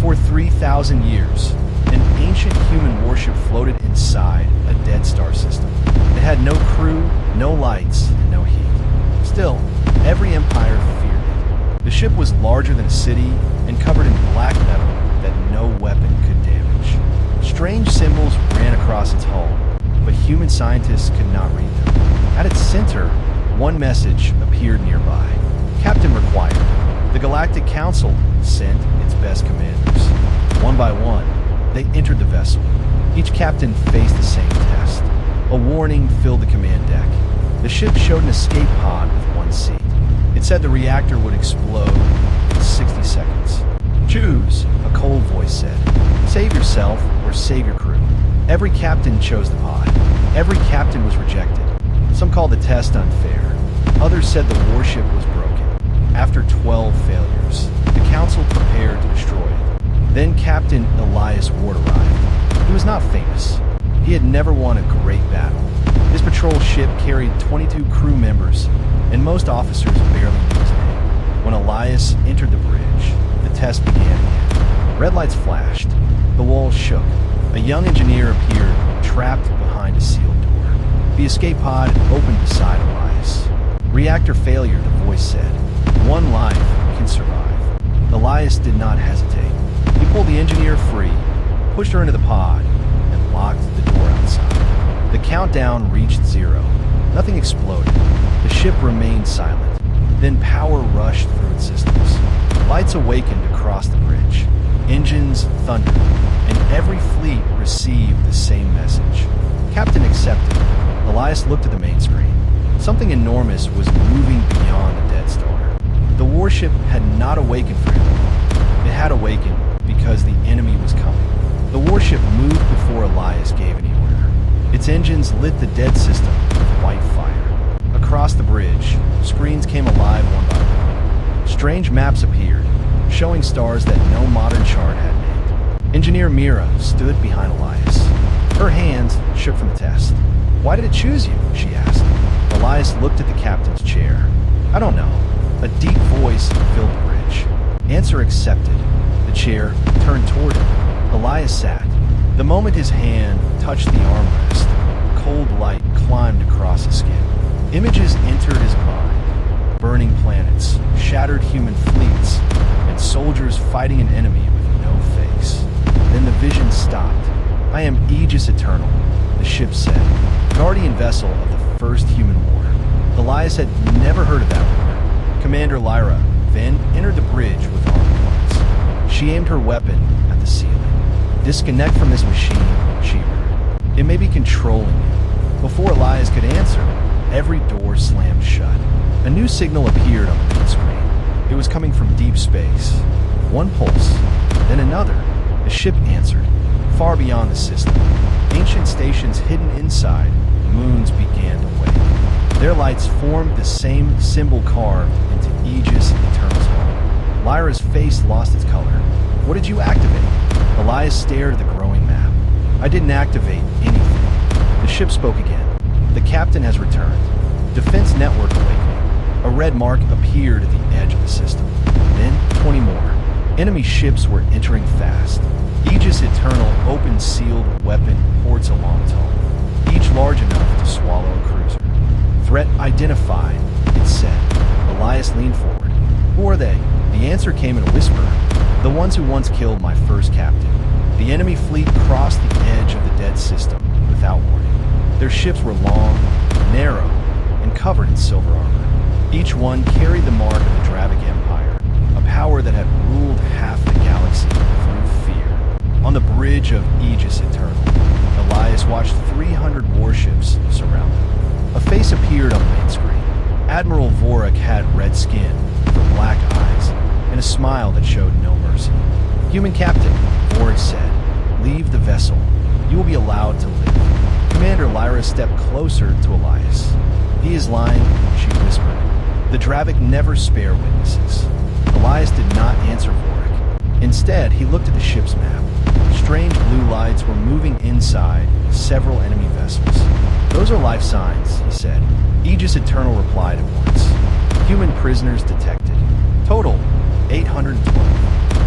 For 3,000 years, an ancient human warship floated inside a dead star system. It had no crew, no lights, and no heat. Still, every empire feared it. The ship was larger than a city and covered in black metal that no weapon could damage. Strange symbols ran across its hull, but human scientists could not read them. At its center, one message appeared nearby. Captain required. The Galactic Council sent its best commanders. One by one, they entered the vessel. Each captain faced the same test. A warning filled the command deck. The ship showed an escape pod with one seat. It said the reactor would explode in 60 seconds. Choose, a cold voice said. Save yourself or save your crew. Every captain chose the pod. Every captain was rejected. Some called the test unfair. Others said the warship was broken. After 12 failures, the council prepared to destroy it. Then Captain Elias Ward arrived. He was not famous. He had never won a great battle. His patrol ship carried 22 crew members, and most officers barely knew his name. When Elias entered the bridge, the test began again. Red lights flashed. The walls shook. A young engineer appeared, trapped behind a sealed door. The escape pod opened beside Elias. Reactor failure, the voice said. One life can survive. Elias did not hesitate. He pulled the engineer free, pushed her into the pod, and locked the door outside. The countdown reached 0. Nothing exploded. The ship remained silent. Then power rushed through its systems. Lights awakened across the bridge. Engines thundered, and every fleet received the same message. Captain accepted. Elias looked at the main screen. Something enormous was moving beyond the dead star. The warship had not awakened for him alone. It had awakened because the enemy was coming. The warship moved before Elias gave any order. Its engines lit the dead system with white fire. Across the bridge, screens came alive one by one. Strange maps appeared, showing stars that no modern chart had named. Engineer Mira stood behind Elias. Her hands shook from the test. Why did it choose you? She asked. Elias looked at the captain's chair. I don't know. A deep voice filled the bridge. Answer accepted. The chair turned toward him. Elias sat. The moment his hand touched the armrest, cold light climbed across his skin. Images entered his mind. Burning planets, shattered human fleets, and soldiers fighting an enemy with no face. Then the vision stopped. I am Aegis Eternal, the ship said. Guardian vessel of the first human war. Elias had never heard of that war. Commander Lyra then entered the bridge with armed guards. She aimed her weapon at the ceiling. Disconnect from this machine, she ordered. It may be controlling you. Before Elias could answer, every door slammed shut. A new signal appeared on the main screen. It was coming from deep space. One pulse, then another. The ship answered, far beyond the system. Ancient stations hidden inside, moons began to wake. Their lights formed the same symbol carved into Aegis Eternal's hull. Lyra's face lost its color. What did you activate? Elias stared at the growing map. I didn't activate anything. The ship spoke again. The captain has returned. Defense network awakening. A red mark appeared at the edge of the system. Then 20 more. Enemy ships were entering fast. Aegis Eternal opened sealed weapon ports along its hull, each large enough to swallow a cruiser. Threat identified, it said. Elias leaned forward. Who are they? The answer came in a whisper. The ones who once killed my first captain. The enemy fleet crossed the edge of the dead system without warning. Their ships were long, narrow, and covered in silver armor. Each one carried the mark of the Dravic Empire, a power that had ruled half the galaxy through fear. On the bridge of Aegis Eternal, Elias watched 300 warships surround him. A face appeared on the main screen. Admiral Vorik had red skin, black eyes, and a smile that showed no mercy. Human captain, Vorik said, leave the vessel. You will be allowed to live. Commander Lyra stepped closer to Elias. He is lying, she whispered. The Dravic never spare witnesses. Elias did not answer Vorik. Instead, he looked at the ship's map. Strange blue lights were moving inside several enemy vessels. Those are life signs, he said. Aegis Eternal replied at once. Human prisoners detected. Total, 812.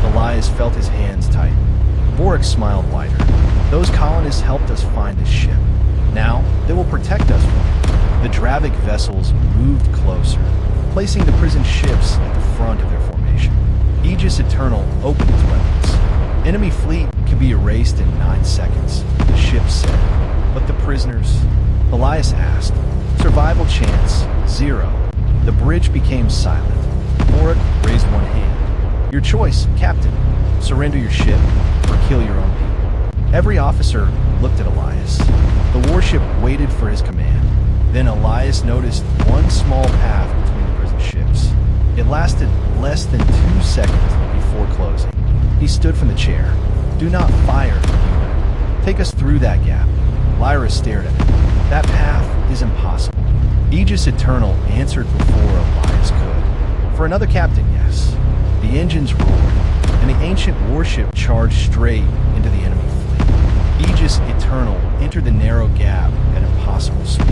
Elias felt his hands tighten. Vorik smiled wider. Those colonists helped us find this ship. Now, they will protect us from it. The Dravik vessels moved closer, placing the prison ships at the front of their formation. Aegis Eternal opened its weapons. Enemy fleet can be erased in 9 seconds, the ship said. But the prisoners? Elias asked. Survival chance, 0. The bridge became silent. Vorik raised one hand. Your choice, Captain. Surrender your ship or kill your own people. Every officer looked at Elias. The warship waited for his command. Then Elias noticed one small path between the prison ships. It lasted less than 2 seconds before closing. He stood from the chair. Do not fire, he ordered. Take us through that gap. Lyra stared at him. That path is impossible. Aegis Eternal answered before Elias could. For another captain, yes. The engines roared, and the ancient warship charged straight into the enemy fleet. Aegis Eternal entered the narrow gap at impossible speed.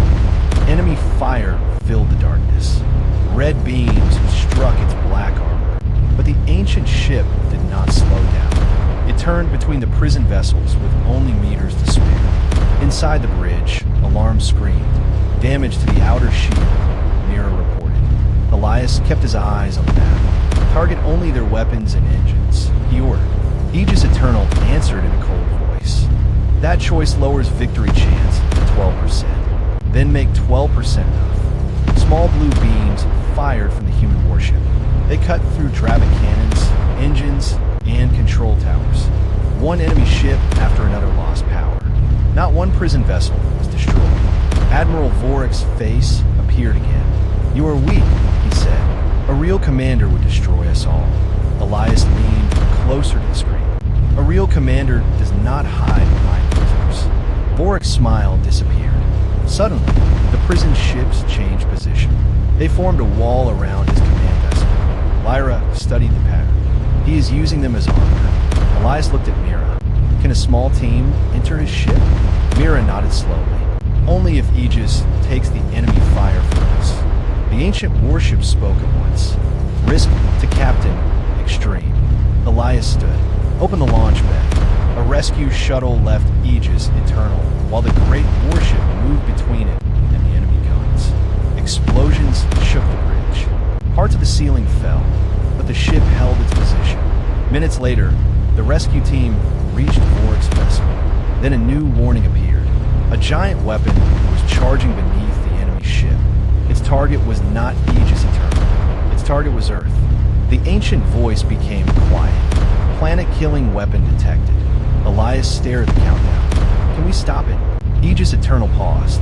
Enemy fire filled the darkness. Red beams struck its black armor, but the ancient ship did not slow down. It turned between the prison vessels with only meters to spare. Inside the bridge, alarms screamed. Damage to the outer shield, Mira reported. Elias kept his eyes on the map. Target only their weapons and engines, he ordered. Aegis Eternal answered in a cold voice. That choice lowers victory chance to 12%. Then make 12% enough. Small blue beams fired from the human warship. They cut through Dravik cannons, engines, and control towers. One enemy ship after another lost power. Not one prison vessel was destroyed. Admiral Vorik's face appeared again. You are weak, he said. A real commander would destroy us all. Elias leaned closer to the screen. A real commander does not hide behind prisoners. Vorik's smile disappeared. Suddenly, the prison ships changed position. They formed a wall around his command vessel. Lyra studied the pattern. He is using them as armor. Elias looked at Mira. Can a small team enter his ship? Mira nodded slowly. Only if Aegis takes the enemy fire for us. The ancient warship spoke at once. Risk to Captain, extreme. Elias stood. Open the launch bay. A rescue shuttle left Aegis Eternal, while the great warship moved between it and the enemy guns. Explosions shook the bridge. Parts of the ceiling fell, but the ship held its position. Minutes later, the rescue team reached Vorik's vessel. Then a new warning appeared. A giant weapon was charging beneath the enemy ship. Its target was not Aegis Eternal. Its target was Earth. The ancient voice became quiet. Planet-killing weapon detected. Elias stared at the countdown. Can we stop it? Aegis Eternal paused.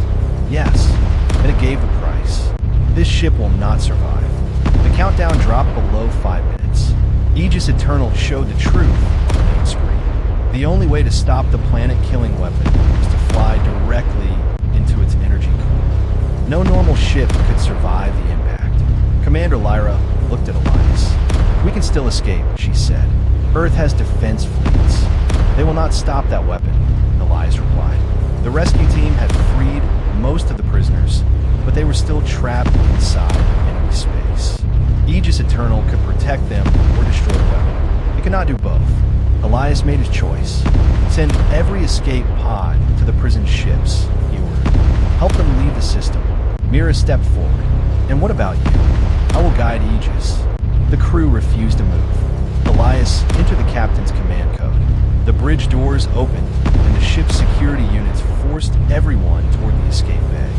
Yes, and it gave the price. This ship will not survive. The countdown dropped below 5 minutes. Aegis Eternal showed the truth on the main screen. The only way to stop the planet-killing weapon was to fly directly into its energy core. No normal ship could survive the impact. Commander Lyra looked at Elias. We can still escape, she said. Earth has defense fleets. They will not stop that weapon, Elias replied. The rescue team had freed most of the prisoners, but they were still trapped inside enemy space. Aegis Eternal could protect them or destroy the weapon. It could not do both. Elias made his choice. Send every escape pod to the prison ships, he ordered. Help them leave the system. Mira stepped forward. And what about you? I will guide Aegis. The crew refused to move. Elias entered the captain's command code. The bridge doors opened, and the ship's security units forced everyone toward the escape bay.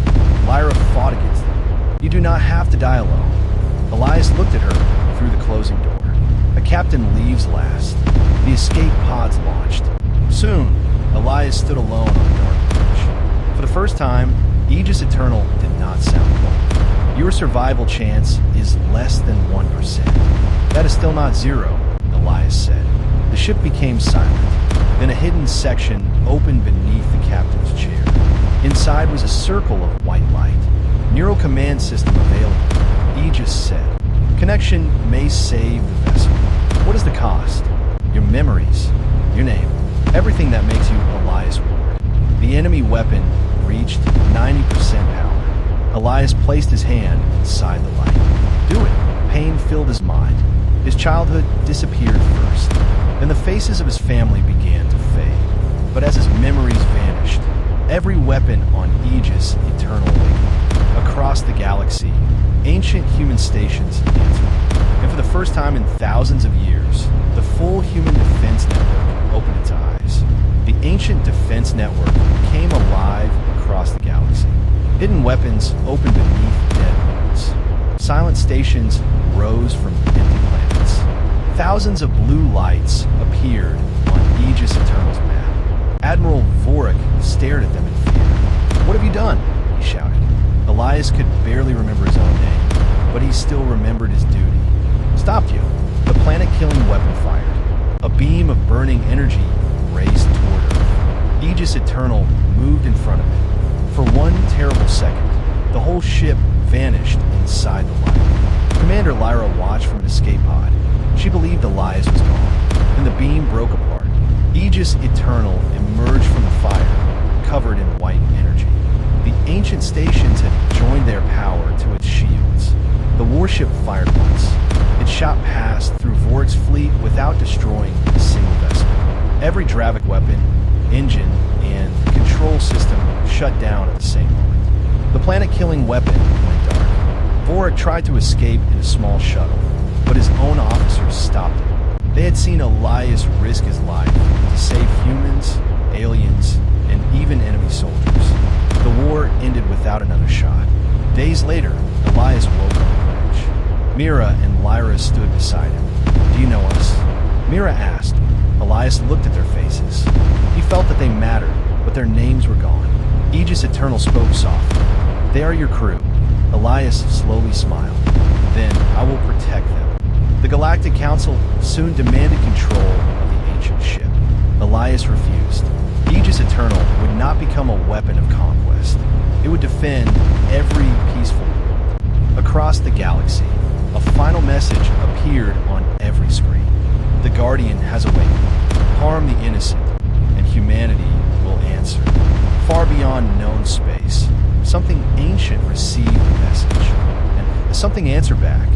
Lyra fought against them. You do not have to die alone. Elias looked at her through the closing door. The captain leaves last. The escape pods launched. Soon, Elias stood alone on the dark bridge. For the first time, Aegis Eternal did not sound cold. Your survival chance is less than 1%. That is still not 0, Elias said. The ship became silent. Then a hidden section opened beneath the captain's chair. Inside was a circle of white light. Neural command system available, Aegis said. Connection may save the vessel. What is the cost? Your memories, your name, everything that makes you Elias Ward. The enemy weapon reached 90% power. Elias placed his hand inside the light. Do it. Pain filled his mind. His childhood disappeared first, then the faces of his family began to fade. But as his memories vanished, every weapon on Aegis Eternal awakened. Across the galaxy, ancient human stations answered. And for the first time in thousands of years, the full human defense network opened its eyes. The ancient defense network came alive across the galaxy. Hidden weapons opened beneath dead worlds. Silent stations rose from empty planets. Thousands of blue lights appeared on Aegis Eternal's map. Admiral Vorik stared at them in fear. "What have you done?" he shouted. Elias could barely remember his own name, but he still remembered his duty. "Stopped you." The planet-killing weapon fired. A beam of burning energy raced toward Earth. Aegis Eternal moved in front of it. For one terrible second, the whole ship vanished inside the light. Commander Lyra watched from an escape pod. She believed Elias was gone. Then the beam broke apart. Aegis Eternal emerged from the fire, covered in white energy. The ancient stations had joined their power to its shields. The warship fired once. It shot past through Vorik's fleet without destroying a single vessel. Every Dravik weapon, engine, and control system shut down at the same moment. The planet-killing weapon went dark. Vorik tried to escape in a small shuttle, but his own officers stopped him. They had seen Elias risk his life to save humans, aliens, and even enemy soldiers. The war ended without another shot. Days later, Elias woke on the bridge. Mira and Lyra stood beside him. "Do you know us?" Mira asked. Elias looked at their faces. He felt that they mattered, but their names were gone. Aegis Eternal spoke softly. "They are your crew." Elias slowly smiled. "Then I will protect them." The Galactic Council soon demanded control of the ancient ship. Elias refused. Aegis Eternal would not become a weapon of conquest. It would defend every peaceful world. Across the galaxy, a final message appeared on every screen. The Guardian has awakened. Harm the innocent, and humanity will answer. Far beyond known space, something ancient received the message, and something answered back.